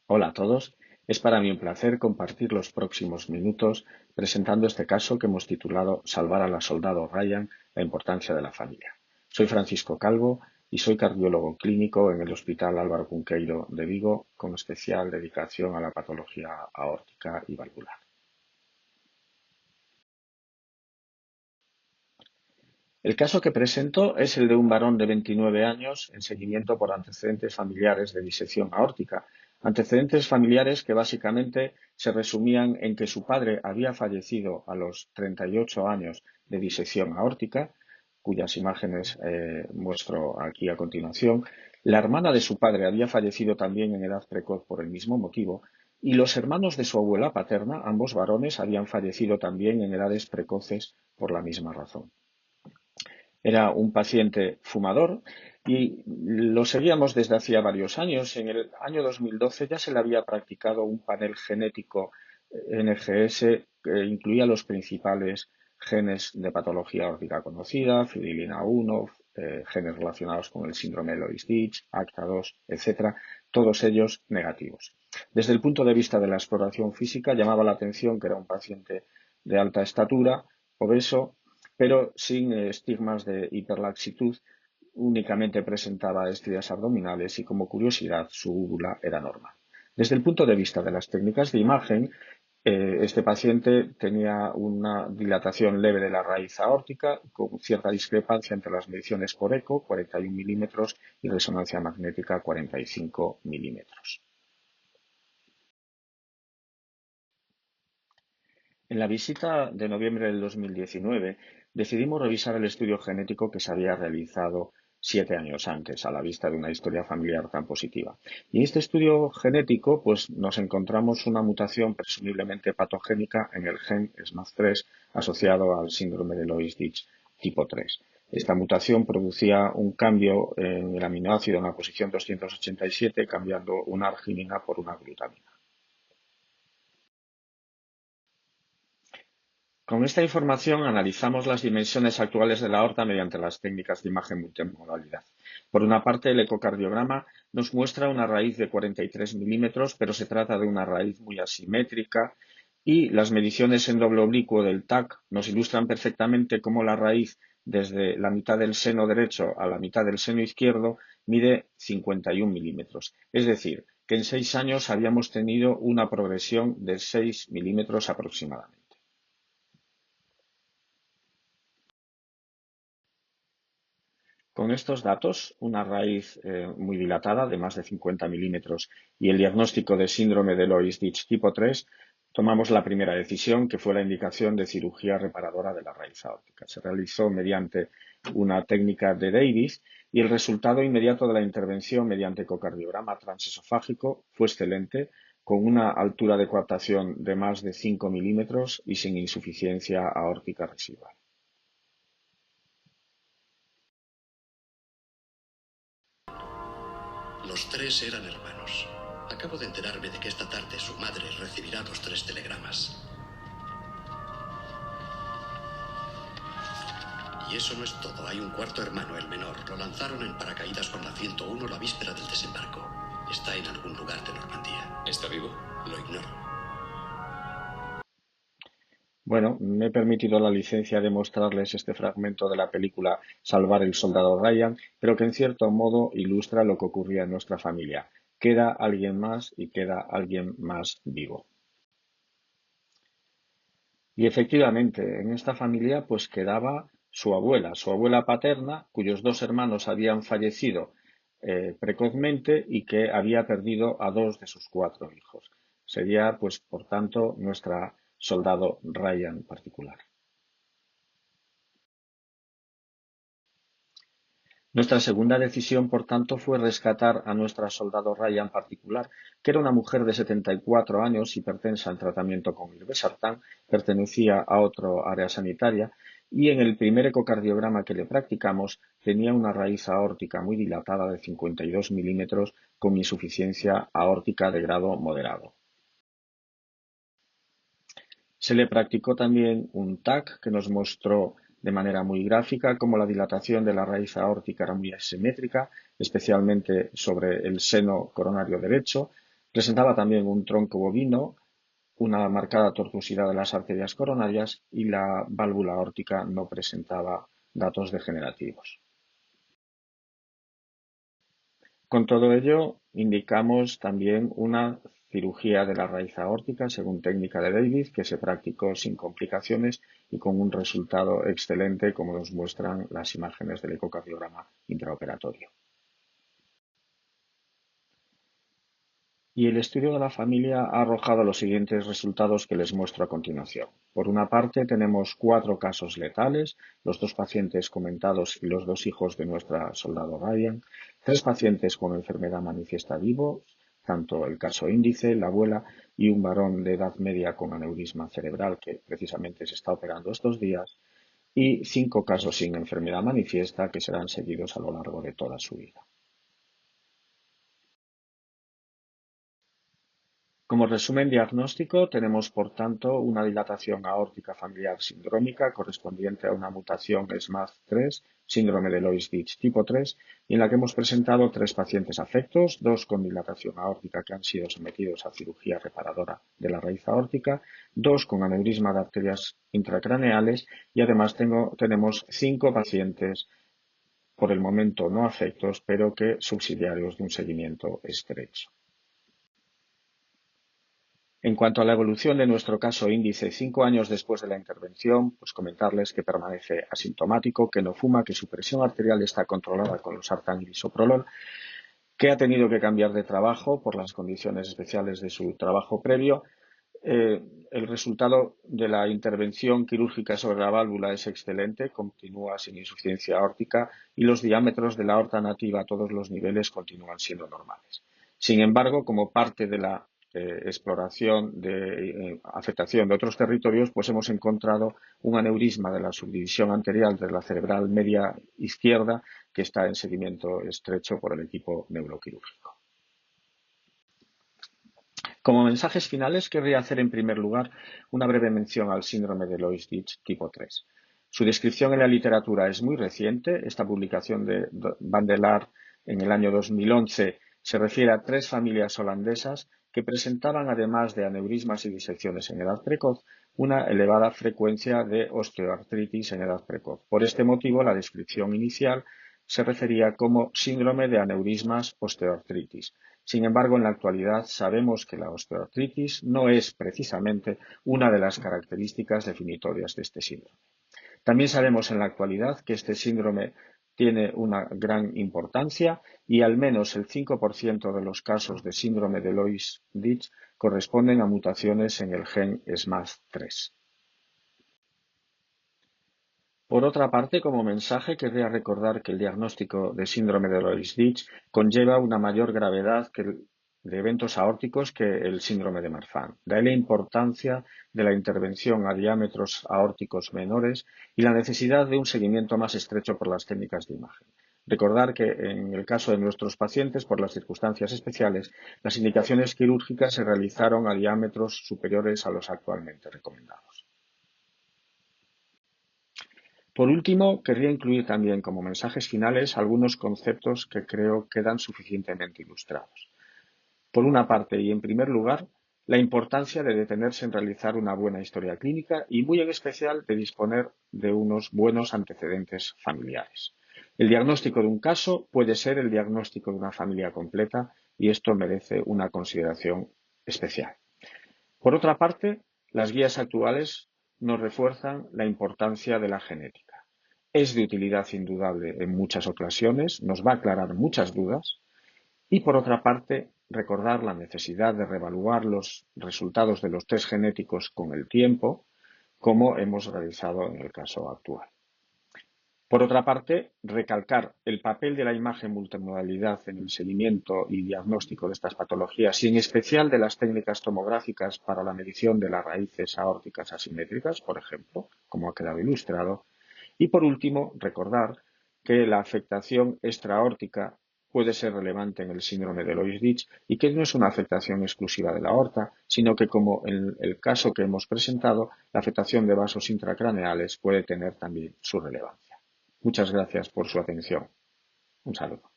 Hola a todos, es para mí un placer compartir los próximos minutos presentando este caso que hemos titulado Salvar a la soldado Ryan, la importancia de la familia. Soy Francisco Calvo y soy cardiólogo clínico en el Hospital Álvaro Cunqueiro de Vigo, con especial dedicación a la patología aórtica y valvular. El caso que presento es el de un varón de 29 años en seguimiento por antecedentes familiares de disección aórtica. Antecedentes familiares que básicamente se resumían en que su padre había fallecido a los 38 años de disección aórtica, cuyas imágenes muestro aquí a continuación. La hermana de su padre había fallecido también en edad precoz por el mismo motivo. Y los hermanos de su abuela paterna, ambos varones, habían fallecido también en edades precoces por la misma razón. Era un paciente fumador y lo seguíamos desde hacía varios años. En el año 2012 ya se le había practicado un panel genético NGS que incluía los principales genes de patología aórtica conocida, fibrilina 1, genes relacionados con el síndrome de Loeys-Dietz, ACTA2, etcétera, todos ellos negativos. Desde el punto de vista de la exploración física, llamaba la atención que era un paciente de alta estatura, obeso, pero sin estigmas de hiperlaxitud, únicamente presentaba estrías abdominales y, como curiosidad, su úvula era normal. Desde el punto de vista de las técnicas de imagen, este paciente tenía una dilatación leve de la raíz aórtica con cierta discrepancia entre las mediciones por eco, 41 milímetros, y resonancia magnética, 45 milímetros. En la visita de noviembre del 2019 decidimos revisar el estudio genético que se había realizado 7 años antes, a la vista de una historia familiar tan positiva. Y en este estudio genético, pues nos encontramos una mutación presumiblemente patogénica en el gen SMAD3 asociado al síndrome de Loeys-Dietz tipo 3. Esta mutación producía un cambio en el aminoácido en la posición 287, cambiando una arginina por una glutamina. Con esta información analizamos las dimensiones actuales de la aorta mediante las técnicas de imagen multimodalidad. Por una parte, el ecocardiograma nos muestra una raíz de 43 milímetros, pero se trata de una raíz muy asimétrica, y las mediciones en doble oblicuo del TAC nos ilustran perfectamente cómo la raíz desde la mitad del seno derecho a la mitad del seno izquierdo mide 51 milímetros. Es decir, que en 6 años habíamos tenido una progresión de 6 milímetros aproximadamente. Con estos datos, una raíz muy dilatada de más de 50 milímetros y el diagnóstico de síndrome de Loeys-Dietz tipo 3, tomamos la primera decisión, que fue la indicación de cirugía reparadora de la raíz aórtica. Se realizó mediante una técnica de Davis y el resultado inmediato de la intervención mediante ecocardiograma transesofágico fue excelente, con una altura de coaptación de más de 5 milímetros y sin insuficiencia aórtica residual. Los tres eran hermanos. Acabo de enterarme de que esta tarde su madre recibirá los 3 telegramas. Y eso no es todo. Hay un cuarto hermano, el menor. Lo lanzaron en paracaídas con la 101 la víspera del desembarco. Está en algún lugar de Normandía. ¿Está vivo? Lo ignoro. Bueno, me he permitido la licencia de mostrarles este fragmento de la película Salvar el soldado Ryan, pero que en cierto modo ilustra lo que ocurría en nuestra familia. Queda alguien más y queda alguien más vivo. Y efectivamente, en esta familia pues quedaba su abuela paterna, cuyos dos hermanos habían fallecido precozmente y que había perdido a dos de sus cuatro hijos. Sería, pues, por tanto, nuestra soldado Ryan particular. Nuestra segunda decisión, por tanto, fue rescatar a nuestra soldado Ryan particular, que era una mujer de 74 años, hipertensa en tratamiento con irbesartán, pertenecía a otro área sanitaria y en el primer ecocardiograma que le practicamos tenía una raíz aórtica muy dilatada de 52 milímetros con insuficiencia aórtica de grado moderado. Se le practicó también un TAC que nos mostró de manera muy gráfica cómo la dilatación de la raíz aórtica era muy asimétrica, especialmente sobre el seno coronario derecho, Presentaba también un tronco bovino, una marcada tortuosidad de las arterias coronarias y la válvula aórtica no presentaba datos degenerativos. Con todo ello, indicamos también una cirugía de la raíz aórtica según técnica de David, que se practicó sin complicaciones y con un resultado excelente, como nos muestran las imágenes del ecocardiograma intraoperatorio. Y el estudio de la familia ha arrojado los siguientes resultados que les muestro a continuación. Por una parte, tenemos 4 casos letales, los 2 pacientes comentados y los 2 hijos de nuestra soldado Ryan, 3 pacientes con enfermedad manifiesta vivos, tanto el caso índice, la abuela y un varón de edad media con aneurisma cerebral que precisamente se está operando estos días, y 5 casos sin enfermedad manifiesta que serán seguidos a lo largo de toda su vida. Como resumen diagnóstico, tenemos por tanto una dilatación aórtica familiar sindrómica correspondiente a una mutación SMAD3, síndrome de Loeys-Dietz tipo 3, y en la que hemos presentado 3 pacientes afectos, 2 con dilatación aórtica que han sido sometidos a cirugía reparadora de la raíz aórtica, 2 con aneurisma de arterias intracraneales y además tenemos 5 pacientes por el momento no afectos, pero que subsidiarios de un seguimiento estrecho. En cuanto a la evolución de nuestro caso índice 5 años después de la intervención, pues comentarles que permanece asintomático, que no fuma, que su presión arterial está controlada con losartán y bisoprolol, que ha tenido que cambiar de trabajo por las condiciones especiales de su trabajo previo. El resultado de la intervención quirúrgica sobre la válvula es excelente, continúa sin insuficiencia aórtica y los diámetros de la aorta nativa a todos los niveles continúan siendo normales. Sin embargo, como parte de la exploración de afectación de otros territorios, pues hemos encontrado un aneurisma de la subdivisión anterior de la cerebral media izquierda que está en seguimiento estrecho por el equipo neuroquirúrgico. Como mensajes finales, querría hacer en primer lugar una breve mención al síndrome de Loeys-Dietz tipo 3. Su descripción en la literatura es muy reciente. Esta publicación de Van der Laar en el año 2011 se refiere a 3 familias holandesas que presentaban, además de aneurismas y disecciones en edad precoz, una elevada frecuencia de osteoartritis en edad precoz. Por este motivo, la descripción inicial se refería como síndrome de aneurismas osteoartritis. Sin embargo, en la actualidad sabemos que la osteoartritis no es precisamente una de las características definitorias de este síndrome. También sabemos en la actualidad que este síndrome tiene una gran importancia y al menos el 5% de los casos de síndrome de Loeys-Dietz corresponden a mutaciones en el gen SMAD3. Por otra parte, como mensaje, querría recordar que el diagnóstico de síndrome de Loeys-Dietz conlleva una mayor gravedad de eventos aórticos que el síndrome de Marfan. De ahí la importancia de la intervención a diámetros aórticos menores y la necesidad de un seguimiento más estrecho por las técnicas de imagen. Recordar que en el caso de nuestros pacientes, por las circunstancias especiales, las indicaciones quirúrgicas se realizaron a diámetros superiores a los actualmente recomendados. Por último, querría incluir también como mensajes finales algunos conceptos que creo quedan suficientemente ilustrados. Por una parte, y en primer lugar, la importancia de detenerse en realizar una buena historia clínica y muy en especial de disponer de unos buenos antecedentes familiares. El diagnóstico de un caso puede ser el diagnóstico de una familia completa y esto merece una consideración especial. Por otra parte, las guías actuales nos refuerzan la importancia de la genética. Es de utilidad indudable en muchas ocasiones, nos va a aclarar muchas dudas y, por otra parte, recordar la necesidad de reevaluar los resultados de los test genéticos con el tiempo, como hemos realizado en el caso actual. Por otra parte, recalcar el papel de la imagen multimodalidad en el seguimiento y diagnóstico de estas patologías y en especial de las técnicas tomográficas para la medición de las raíces aórticas asimétricas, por ejemplo, como ha quedado ilustrado. Y por último, recordar que la afectación extraaórtica puede ser relevante en el síndrome de Loeys-Dietz y que no es una afectación exclusiva de la aorta, sino que, como en el caso que hemos presentado, la afectación de vasos intracraneales puede tener también su relevancia. Muchas gracias por su atención. Un saludo.